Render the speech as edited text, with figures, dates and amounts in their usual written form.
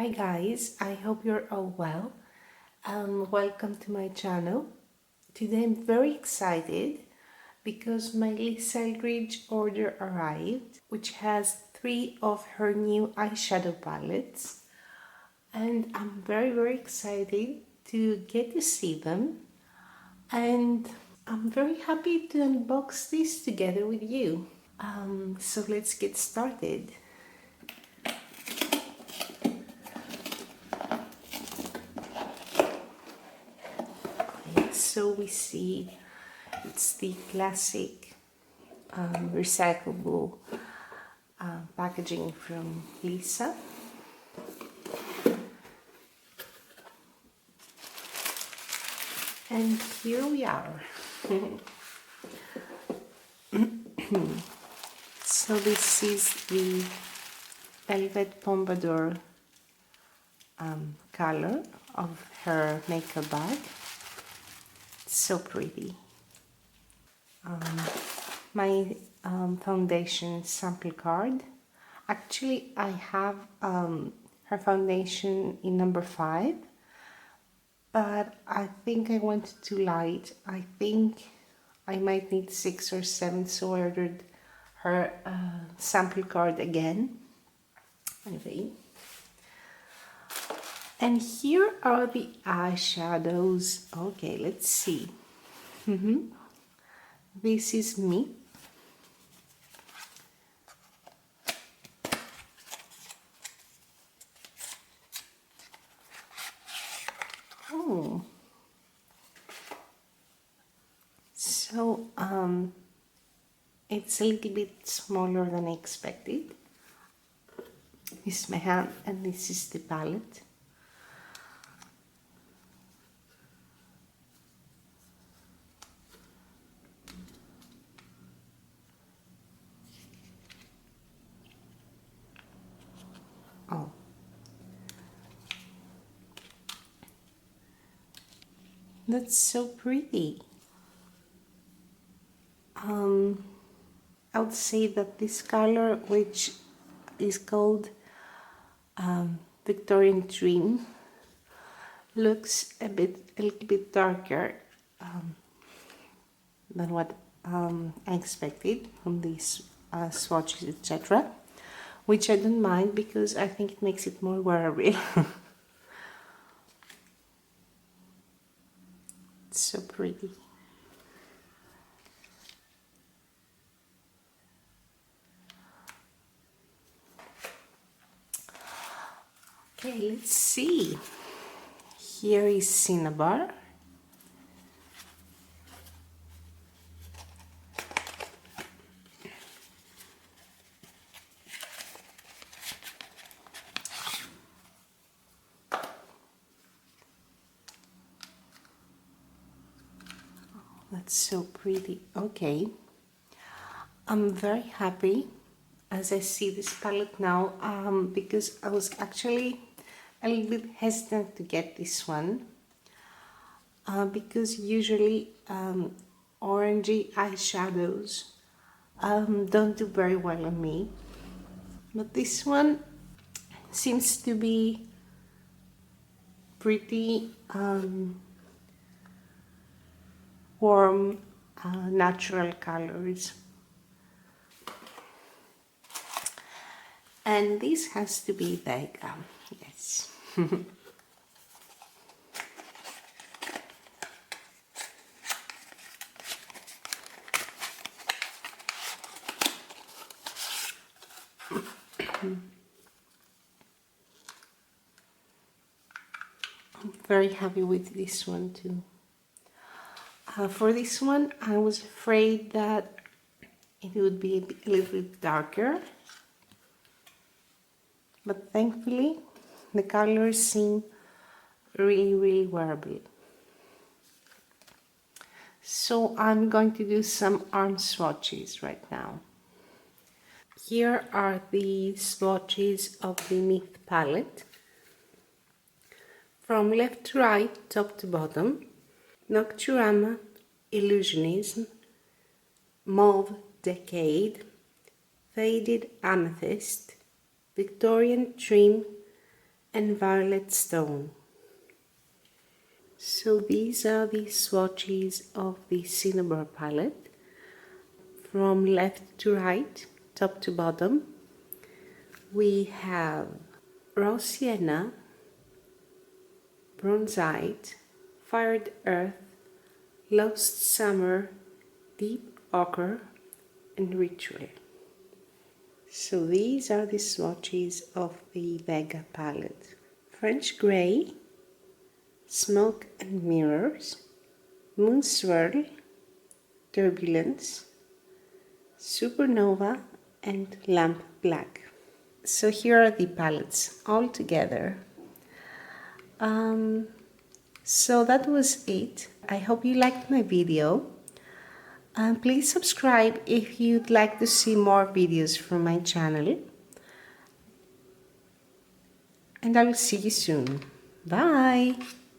Hi guys, I hope you're all well. Welcome to my channel. Today I'm very excited because my Lisa Eldridge order arrived, which has 3 of her new eyeshadow palettes, and I'm very excited to get to see them, and I'm very happy to unbox this together with you. So let's get started. So we see it's the classic recyclable packaging from Lisa. And here we are. So this is the Velvet Pompadour color of her makeup bag. So pretty. My foundation sample card. Actually, I have her foundation in number 5, but I think I went too light. I think I might need 6 or 7, so I ordered her sample card again. Anyway. And here are the eyeshadows. Okay, let's see. This is Myth. Oh. So, it's a little bit smaller than I expected. This is my hand and this is the palette. Oh. That's so pretty. I would say that this color, which is called Victorian Dream, looks a little bit darker than what I expected from these swatches, etc. Which I don't mind because I think it makes it more wearable. It's so pretty. Okay, let's see. Here is Cinnabar. That's so pretty. Okay, I'm very happy as I see this palette now because I was actually a little bit hesitant to get this one because usually orangey eyeshadows don't do very well on me, but this one seems to be pretty warm, natural colors. And this has to be Vega, yes. I'm very happy with this one too. For this one, I was afraid that it would be a little bit darker, but thankfully the colors seem really wearable. So I'm going to do some arm swatches right now. Here are the swatches of the Myth palette. From left to right, top to bottom: Nocturama, Illusionism, Mauve Decade, Faded Amethyst, Victorian Dream, and Violet Stone. So these are the swatches of the Cinnabar palette. From left to right, top to bottom, we have Raw Sienna, Bronzite, Fired Earth, Lost Summer, Deep Ochre, and Ritual. So these are the swatches of the Vega palette. French Grey, Smoke and Mirrors, Moon Swirl, Turbulence, Supernova, and Lamp Black. So here are the palettes all together. So that was it. I hope you liked my video. Please subscribe if you'd like to see more videos from my channel. And I will see you soon. Bye!